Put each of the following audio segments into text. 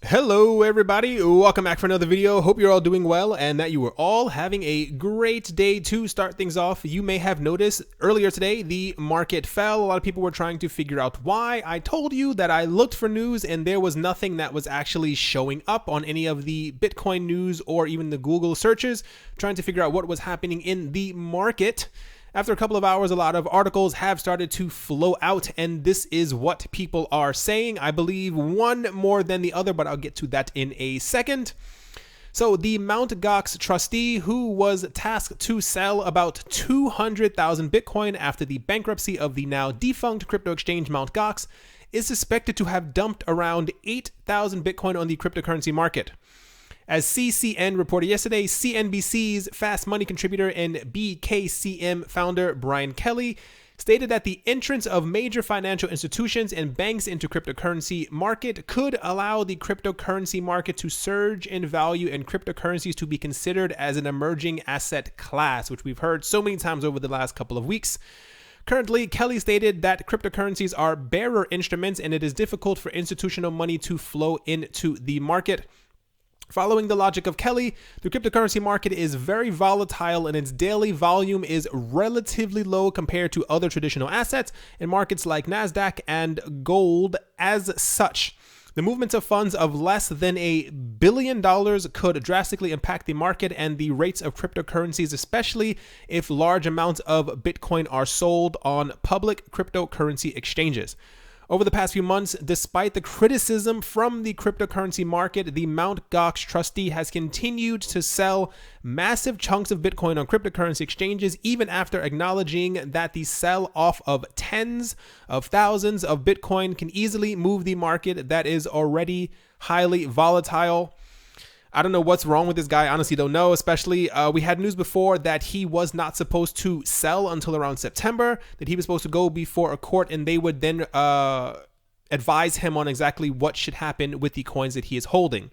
Hello everybody, welcome back for another video. Hope you're all doing well and that you are all having a great day. To start things off, you may have noticed earlier today the market fell. A lot of people were trying to figure out why. I told you that I looked for news and there was nothing that was actually showing up on any of the Bitcoin news or even the Google searches, trying to figure out what was happening in the market. After a couple of hours, a lot of articles have started to flow out, and this is what people are saying. I believe one more than the other, but I'll get to that in a second. So the Mt. Gox trustee, who was tasked to sell about 200,000 Bitcoin after the bankruptcy of the now defunct crypto exchange Mt. Gox, is suspected to have dumped around 8,000 Bitcoin on the cryptocurrency market. As CCN reported yesterday, CNBC's Fast Money contributor and BKCM founder Brian Kelly stated that the entrance of major financial institutions and banks into cryptocurrency market could allow the cryptocurrency market to surge in value and cryptocurrencies to be considered as an emerging asset class, which we've heard so many times over the last couple of weeks. Currently, Kelly stated that cryptocurrencies are bearer instruments and it is difficult for institutional money to flow into the market. Following the logic of Kelly, the cryptocurrency market is very volatile and its daily volume is relatively low compared to other traditional assets in markets like NASDAQ and gold. As such, the movements of funds of less than $1 billion could drastically impact the market and the rates of cryptocurrencies, especially if large amounts of Bitcoin are sold on public cryptocurrency exchanges. Over the past few months, despite the criticism from the cryptocurrency market, the Mt. Gox trustee has continued to sell massive chunks of Bitcoin on cryptocurrency exchanges, even after acknowledging that the sell-off of tens of thousands of Bitcoin can easily move the market that is already highly volatile. I don't know what's wrong with this guy. I honestly don't know. Especially, we had news before that he was not supposed to sell until around September, that he was supposed to go before a court and they would then advise him on exactly what should happen with the coins that he is holding.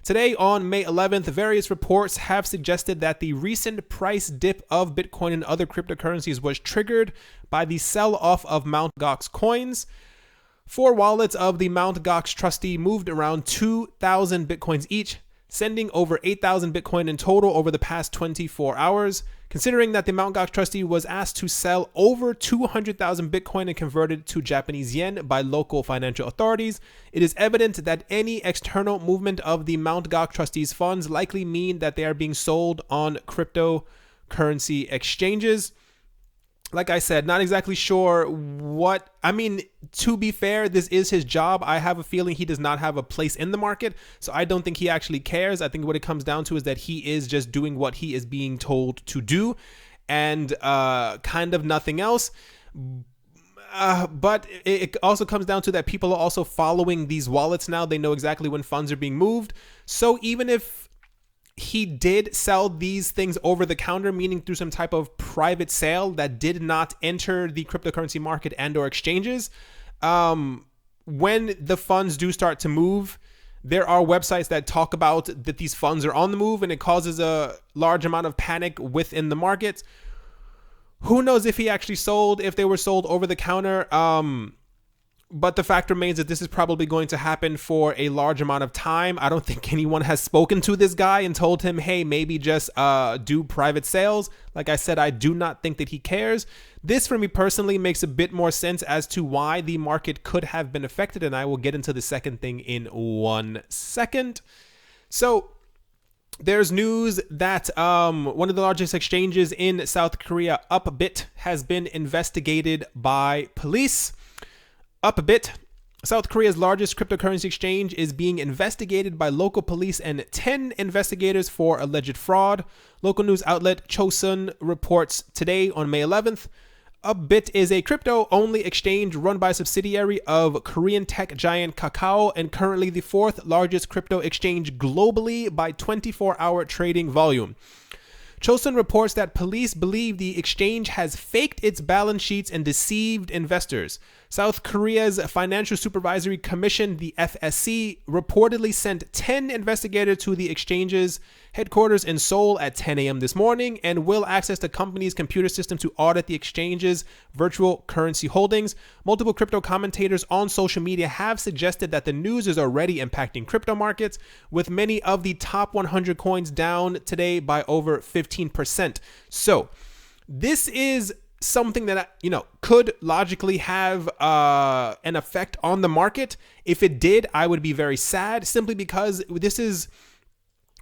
Today, on May 11th, various reports have suggested that the recent price dip of Bitcoin and other cryptocurrencies was triggered by the sell-off of Mt. Gox coins. 4 wallets of the Mt. Gox trustee moved around 2,000 Bitcoins each, sending over 8,000 Bitcoin in total over the past 24 hours. Considering that the Mt. Gox trustee was asked to sell over 200,000 Bitcoin and converted to Japanese yen by local financial authorities, it is evident that any external movement of the Mt. Gox trustee's funds likely mean that they are being sold on cryptocurrency exchanges. Like I said, not exactly sure what, to be fair, this is his job. I have a feeling he does not have a place in the market, so I don't think he actually cares. I think what it comes down to is that he is just doing what he is being told to do and kind of nothing else. But it also comes down to that people are also following these wallets now. They know exactly when funds are being moved. So even if he did sell these things over the counter, meaning through some type of private sale that did not enter the cryptocurrency market and or exchanges, when the funds do start to move, there are websites that talk about that these funds are on the move and it causes a large amount of panic within the market. Who knows if he actually sold, if they were sold over the counter. But the fact remains that this is probably going to happen for a large amount of time. I don't think anyone has spoken to this guy and told him, hey, maybe just do private sales. Like I said, I do not think that he cares. This, for me personally, makes a bit more sense as to why the market could have been affected. And I will get into the second thing in 1 second. So there's news that one of the largest exchanges in South Korea, Upbit, has been investigated by police. Upbit, South Korea's largest cryptocurrency exchange, is being investigated by local police and 10 investigators for alleged fraud. Local news outlet Chosun reports today on May 11th. Upbit is a crypto-only exchange run by a subsidiary of Korean tech giant Kakao and currently the 4th largest crypto exchange globally by 24-hour trading volume. Chosun reports that police believe the exchange has faked its balance sheets and deceived investors. South Korea's Financial Supervisory Commission, the FSC, reportedly sent 10 investigators to the exchange's headquarters in Seoul at 10 a.m. this morning and will access the company's computer system to audit the exchange's virtual currency holdings. Multiple crypto commentators on social media have suggested that the news is already impacting crypto markets, with many of the top 100 coins down today by over 15%. So this is something that, could logically have an effect on the market. If it did, I would be very sad, simply because this is,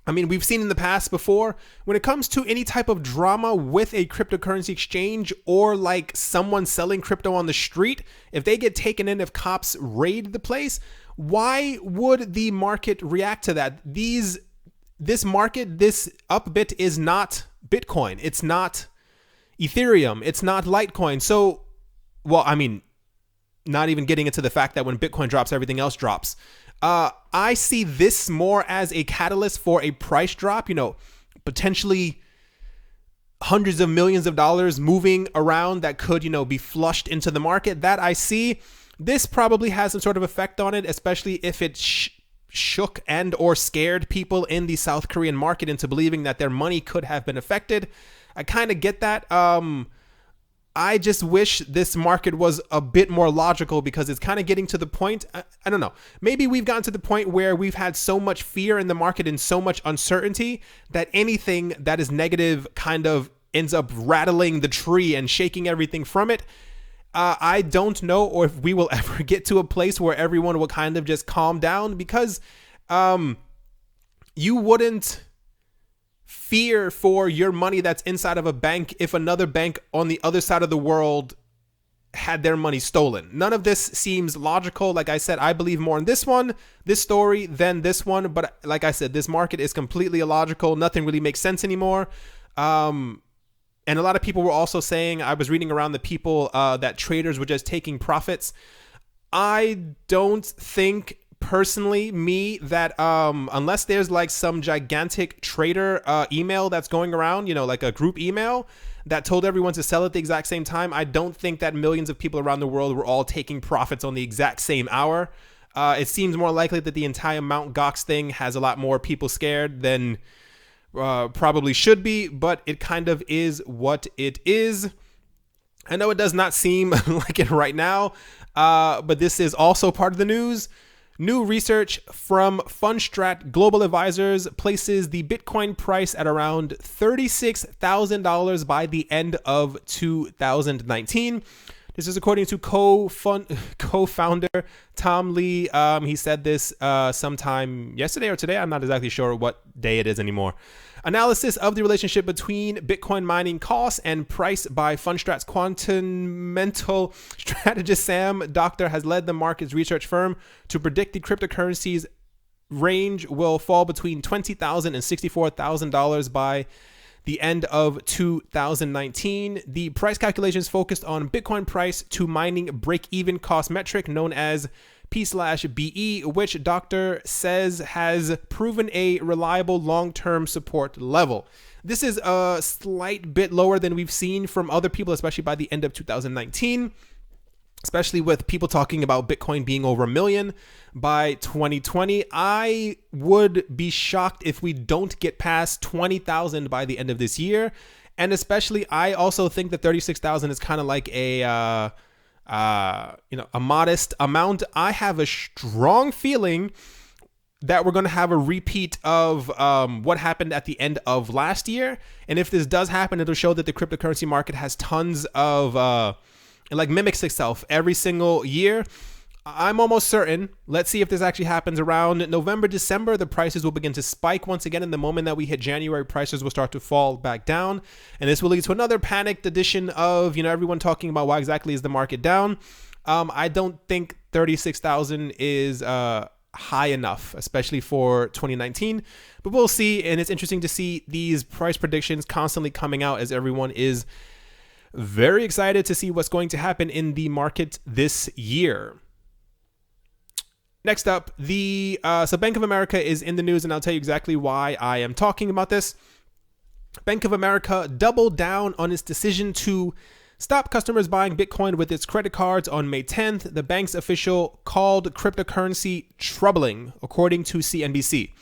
we've seen in the past before, when it comes to any type of drama with a cryptocurrency exchange or like someone selling crypto on the street, if they get taken in, if cops raid the place, why would the market react to that? This Upbit is not Bitcoin. It's not Ethereum. It's not Litecoin. So, not even getting into the fact that when Bitcoin drops, everything else drops. I see this more as a catalyst for a price drop, potentially hundreds of millions of dollars moving around that could, be flushed into the market. That I see. This probably has some sort of effect on it, especially if it shook and or scared people in the South Korean market into believing that their money could have been affected. I kind of get that. I just wish this market was a bit more logical, because it's kind of getting to the point. I don't know. Maybe we've gotten to the point where we've had so much fear in the market and so much uncertainty that anything that is negative kind of ends up rattling the tree and shaking everything from it. I don't know or if we will ever get to a place where everyone will kind of just calm down, because you wouldn't fear for your money that's inside of a bank if another bank on the other side of the world had their money stolen. None of this seems logical. Like I said, I believe more in this story than this one. But like I said, this market is completely illogical. Nothing really makes sense anymore. And a lot of people were also saying, I was reading around the people that traders were just taking profits. I don't think personally, that unless there's like some gigantic trader email that's going around, like a group email that told everyone to sell at the exact same time, I don't think that millions of people around the world were all taking profits on the exact same hour. It seems more likely that the entire Mt. Gox thing has a lot more people scared than probably should be, but it kind of is what it is. I know it does not seem like it right now, but this is also part of the news. New research from Fundstrat Global Advisors places the Bitcoin price at around $36,000 by the end of 2019. This is according to co-founder Tom Lee. He said this sometime yesterday or today. I'm not exactly sure what day it is anymore. Analysis of the relationship between Bitcoin mining costs and price by Fundstrat's quantamental strategist Sam Doctor has led the market's research firm to predict the cryptocurrency's range will fall between $20,000 and $64,000 by the end of 2019. The price calculations focused on Bitcoin price to mining break-even cost metric known as P/BE, which Doctor says has proven a reliable long-term support level. This is a slight bit lower than we've seen from other people, especially by the end of 2019, especially with people talking about Bitcoin being over 1 million by 2020. I would be shocked if we don't get past 20,000 by the end of this year. And especially, I also think that 36,000 is kind of like a modest amount. I have a strong feeling that we're going to have a repeat of what happened at the end of last year. And if this does happen, it'll show that the cryptocurrency market has tons of, it like mimics itself every single year. I'm almost certain. Let's see if this actually happens around November, December. The prices will begin to spike once again. And the moment that we hit January, prices will start to fall back down. And this will lead to another panicked edition of, everyone talking about why exactly is the market down. I don't think 36,000 is high enough, especially for 2019. But we'll see. And it's interesting to see these price predictions constantly coming out as everyone is very excited to see what's going to happen in the market this year. Next up, so Bank of America is in the news, and I'll tell you exactly why I am talking about this. Bank of America doubled down on its decision to stopped customers buying Bitcoin with its credit cards on May 10th. The bank's official called cryptocurrency troubling, according to CNBC.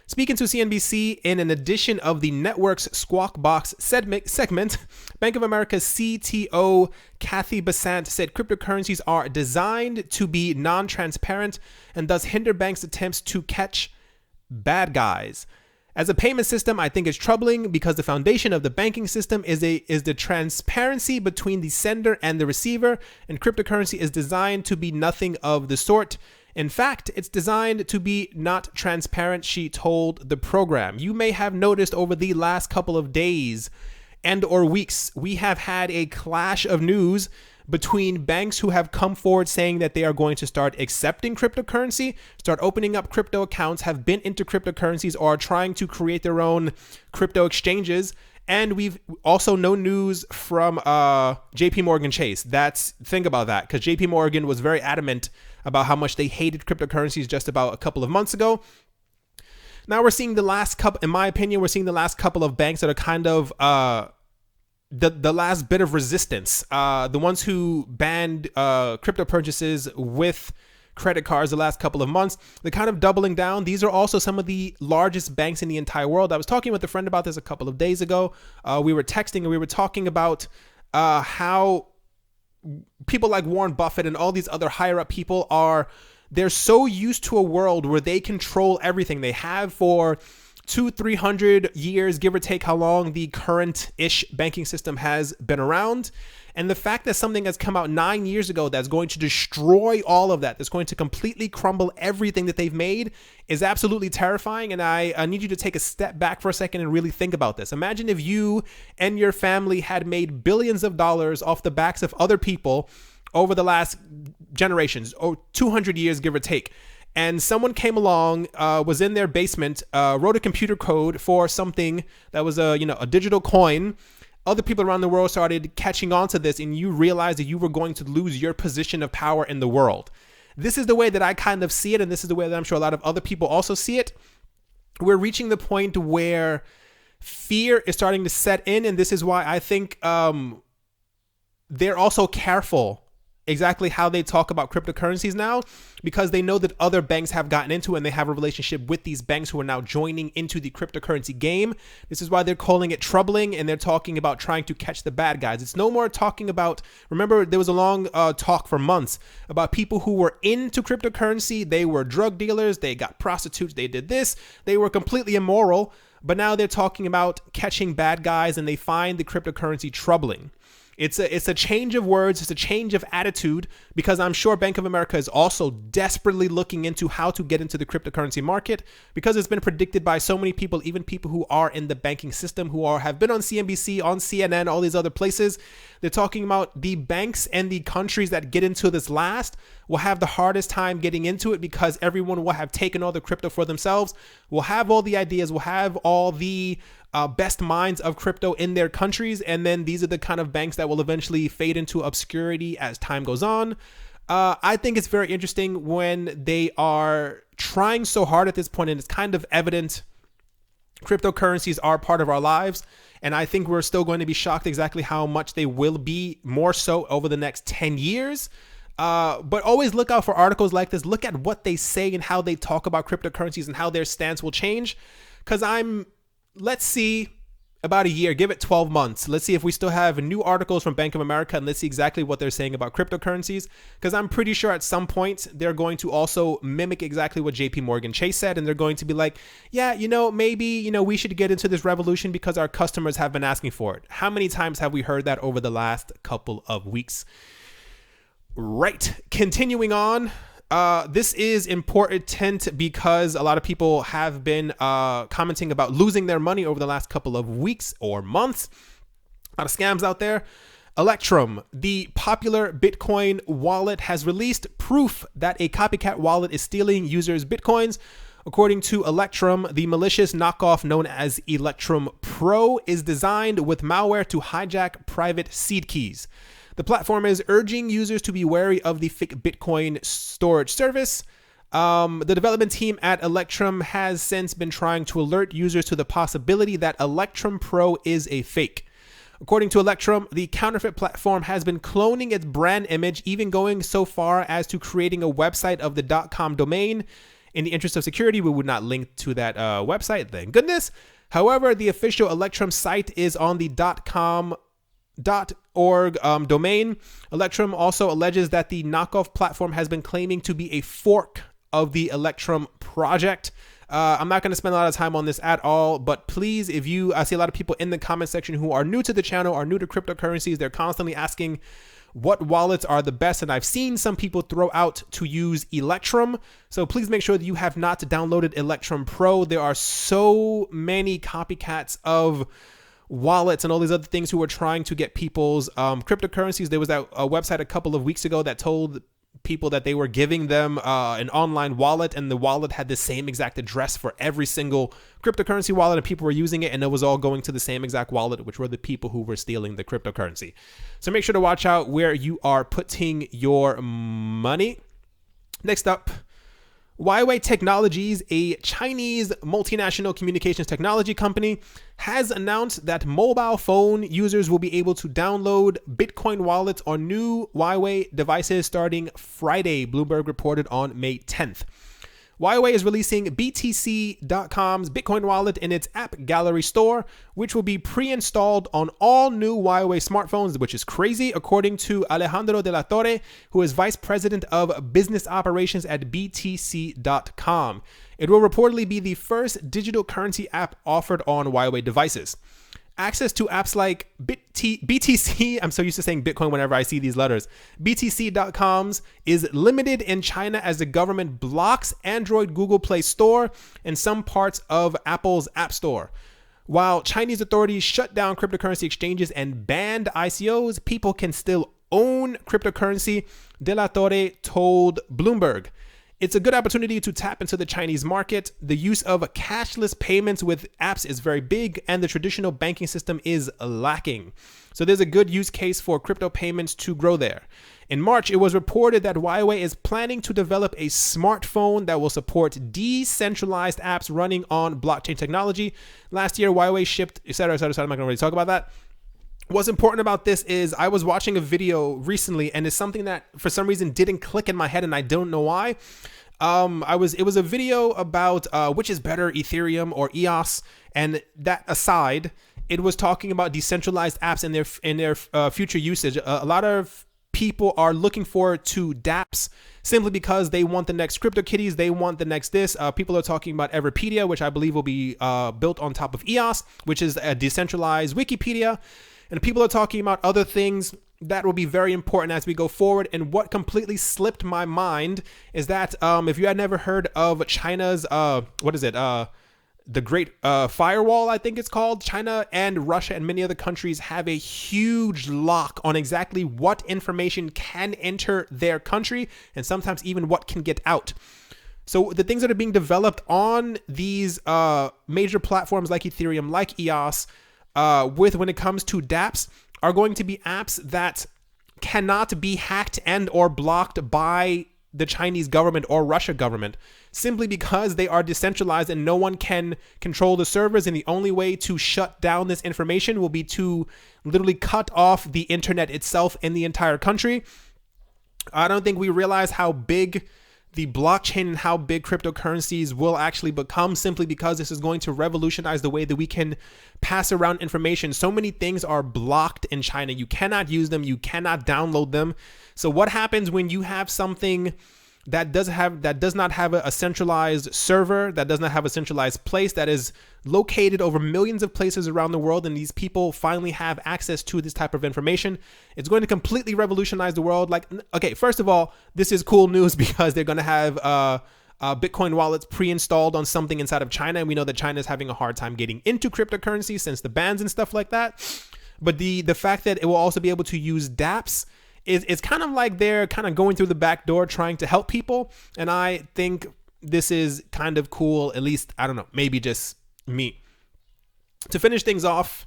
Speaking to CNBC in an edition of the network's Squawk Box segment, Bank of America's CTO Kathy Bessant said cryptocurrencies are designed to be non-transparent and thus hinder banks' attempts to catch bad guys. As a payment system, I think it's troubling because the foundation of the banking system is the transparency between the sender and the receiver, and cryptocurrency is designed to be nothing of the sort. In fact, it's designed to be not transparent, she told the program. You may have noticed over the last couple of days and or weeks, we have had a clash of news between banks who have come forward saying that they are going to start accepting cryptocurrency, start opening up crypto accounts, have been into cryptocurrencies, or are trying to create their own crypto exchanges. And we've also no news from JP Morgan Chase. Think about that, because JP Morgan was very adamant about how much they hated cryptocurrencies just about a couple of months ago. Now we're seeing the last couple, in my opinion, we're seeing the last couple of banks that are kind of the last bit of resistance. The ones who banned crypto purchases with credit cards the last couple of months, they're kind of doubling down. These are also some of the largest banks in the entire world. I was talking with a friend about this a couple of days ago. We were texting and we were talking about how people like Warren Buffett and all these other higher up people they're so used to a world where they control everything. They have for 200-300 years, give or take how long the current-ish banking system has been around. And the fact that something has come out 9 years ago that's going to destroy all of that, that's going to completely crumble everything that they've made, is absolutely terrifying. And I need you to take a step back for a second and really think about this. Imagine if you and your family had made billions of dollars off the backs of other people over the last generations, or 200 years, give or take. And someone came along, was in their basement, wrote a computer code for something that was a digital coin. Other people around the world started catching on to this, and you realized that you were going to lose your position of power in the world. This is the way that I kind of see it, and this is the way that I'm sure a lot of other people also see it. We're reaching the point where fear is starting to set in, and this is why I think they're also careful exactly how they talk about cryptocurrencies now, because they know that other banks have gotten into it and they have a relationship with these banks who are now joining into the cryptocurrency game. This is why they're calling it troubling, and they're talking about trying to catch the bad guys. It's no more talking about, remember, there was a long talk for months about people who were into cryptocurrency. They were drug dealers, they got prostitutes, they did this, they were completely immoral. But now they're talking about catching bad guys, and they find the cryptocurrency troubling. It's a change of words. It's a change of attitude, because I'm sure Bank of America is also desperately looking into how to get into the cryptocurrency market, because it's been predicted by so many people, even people who are in the banking system, who have been on CNBC, on CNN, all these other places. They're talking about the banks and the countries that get into this last will have the hardest time getting into it, because everyone will have taken all the crypto for themselves, will have all the ideas, will have all the best minds of crypto in their countries. And then these are the kind of banks that will eventually fade into obscurity as time goes on. I think it's very interesting when they are trying so hard at this point, and it's kind of evident cryptocurrencies are part of our lives. And I think we're still going to be shocked exactly how much they will be, more so over the next 10 years. But always look out for articles like this. Look at what they say and how they talk about cryptocurrencies and how their stance will change. Because let's see, about a year, give it 12 months. Let's see if we still have new articles from Bank of America, and let's see exactly what they're saying about cryptocurrencies. Because I'm pretty sure at some point they're going to also mimic exactly what JP Morgan Chase said. And they're going to be like, yeah, maybe, we should get into this revolution because our customers have been asking for it. How many times have we heard that over the last couple of weeks? Right. Continuing on. This is important because a lot of people have been commenting about losing their money over the last couple of weeks or months. A lot of scams out there. Electrum, the popular Bitcoin wallet, has released proof that a copycat wallet is stealing users' Bitcoins. According to Electrum, the malicious knockoff known as Electrum Pro is designed with malware to hijack private seed keys. The platform is urging users to be wary of the fake Bitcoin storage service. The development team at Electrum has since been trying to alert users to the possibility that Electrum Pro is a fake. According to Electrum, the counterfeit platform has been cloning its brand image, even going so far as to creating a website of the .com domain. In the interest of security, we would not link to that website, thank goodness. However, the official Electrum site is on the .com.org domain. Electrum also alleges that the knockoff platform has been claiming to be a fork of the Electrum project. I'm not going to spend a lot of time on this at all, but please, I see a lot of people in the comment section who are new to the channel, are new to cryptocurrencies. They're constantly asking what wallets are the best, and I've seen some people throw out to use Electrum. So please make sure that you have not downloaded Electrum Pro. There are so many copycats of wallets and all these other things who are trying to get people's cryptocurrencies. There was a website a couple of weeks ago that told people that they were giving them an online wallet, and the wallet had the same exact address for every single cryptocurrency wallet, and people were using it, and it was all going to the same exact wallet, which were the people who were stealing the cryptocurrency. So make sure to watch out where you are putting your money. Next up, Huawei Technologies, a Chinese multinational communications technology company, has announced that mobile phone users will be able to download Bitcoin wallets on new Huawei devices starting Friday, Bloomberg reported on May 10th. Huawei is releasing BTC.com's Bitcoin wallet in its app gallery store, which will be pre-installed on all new Huawei smartphones, which is crazy, according to Alejandro de la Torre, who is vice president of business operations at BTC.com. It will reportedly be the first digital currency app offered on Huawei devices. Access to apps like BTC, I'm so used to saying Bitcoin whenever I see these letters, BTC.com's is limited in China as the government blocks Android Google Play Store and some parts of Apple's App Store. While Chinese authorities shut down cryptocurrency exchanges and banned ICOs, people can still own cryptocurrency, De La Torre told Bloomberg. It's a good opportunity to tap into the Chinese market. The use of cashless payments with apps is very big, and the traditional banking system is lacking. So there's a good use case for crypto payments to grow there. In March, it was reported that Huawei is planning to develop a smartphone that will support decentralized apps running on blockchain technology. Last year, Huawei shipped, etc. I'm not going to really talk about that. What's important about this is I was watching a video recently, and it's something that for some reason didn't click in my head, and I don't know why. It was a video about which is better, Ethereum or EOS, and that aside, it was talking about decentralized apps and their future usage. A lot of people are looking forward to dApps simply because they want the next CryptoKitties, they want the next this. People are talking about Everpedia, which I believe will be built on top of EOS, which is a decentralized Wikipedia. And people are talking about other things that will be very important as we go forward. And what completely slipped my mind is that if you had never heard of China's, the Great Firewall, I think it's called, China and Russia and many other countries have a huge lock on exactly what information can enter their country and sometimes even what can get out. So the things that are being developed on these major platforms like Ethereum, like EOS, when it comes to dApps, are going to be apps that cannot be hacked and or blocked by the Chinese government or Russia government, simply because they are decentralized and no one can control the servers. And the only way to shut down this information will be to literally cut off the internet itself in the entire country. I don't think we realize how big the blockchain and how big cryptocurrencies will actually become, simply because this is going to revolutionize the way that we can pass around information. So many things are blocked in China. You cannot use them. You cannot download them. So what happens when you have something that does not have a centralized server, that does not have a centralized place, that is located over millions of places around the world, and these people finally have access to this type of information? It's going to completely revolutionize the world. Like, okay, first of all, this is cool news because they're going to have Bitcoin wallets pre-installed on something inside of China, and we know that China is having a hard time getting into cryptocurrency since the bans and stuff like that. But the fact that it will also be able to use dApps, it's kind of like they're kind of going through the back door trying to help people. And I think this is kind of cool, at least, I don't know, maybe just me. To finish things off,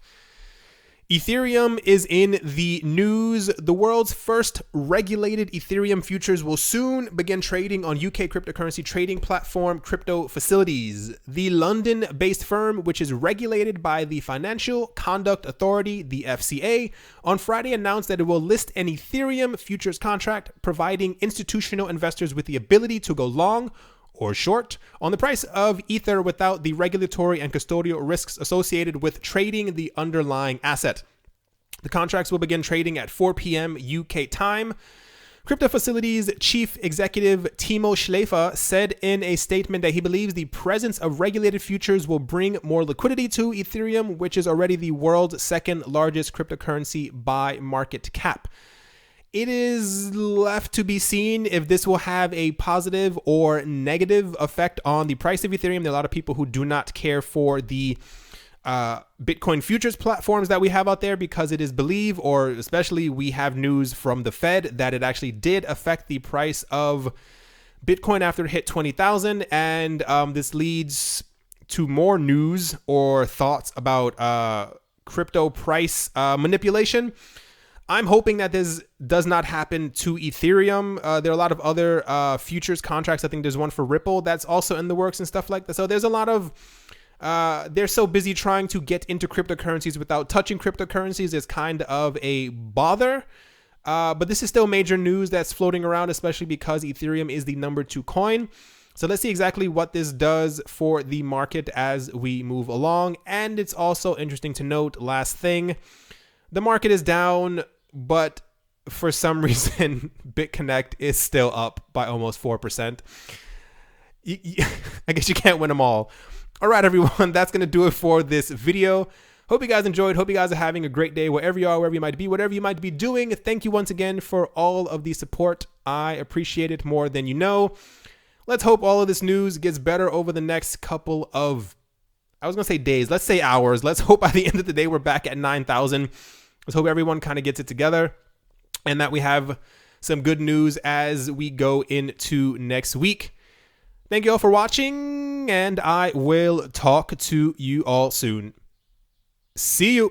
Ethereum is in the news. The world's first regulated Ethereum futures will soon begin trading on UK cryptocurrency trading platform Crypto Facilities. The London-based firm, which is regulated by the Financial Conduct Authority, the FCA, on Friday announced that it will list an Ethereum futures contract, providing institutional investors with the ability to go long or short on the price of Ether without the regulatory and custodial risks associated with trading the underlying asset. The contracts will begin trading at 4 p.m. UK time. Crypto Facilities chief executive Timo Schläfer said in a statement that he believes the presence of regulated futures will bring more liquidity to Ethereum, which is already the world's second largest cryptocurrency by market cap. It is left to be seen if this will have a positive or negative effect on the price of Ethereum. There are a lot of people who do not care for the Bitcoin futures platforms that we have out there because it is believed, or especially we have news from the Fed that it actually did affect the price of Bitcoin after it hit 20,000. And this leads to more news or thoughts about crypto price manipulation. I'm hoping that this does not happen to Ethereum. There are a lot of other futures contracts. I think there's one for Ripple that's also in the works and stuff like that. So there's a lot of, they're so busy trying to get into cryptocurrencies without touching cryptocurrencies is kind of a bother. But this is still major news that's floating around, especially because Ethereum is the number 2 coin. So let's see exactly what this does for the market as we move along. And it's also interesting to note, last thing, the market is down, but for some reason, BitConnect is still up by almost 4%. I guess you can't win them all. All right, everyone, that's going to do it for this video. Hope you guys enjoyed. Hope you guys are having a great day wherever you are, wherever you might be, whatever you might be doing. Thank you once again for all of the support. I appreciate it more than you know. Let's hope all of this news gets better over the next couple of, I was going to say days, let's say hours. Let's hope by the end of the day we're back at 9,000. Let's hope everyone kind of gets it together and that we have some good news as we go into next week. Thank you all for watching, and I will talk to you all soon. See you.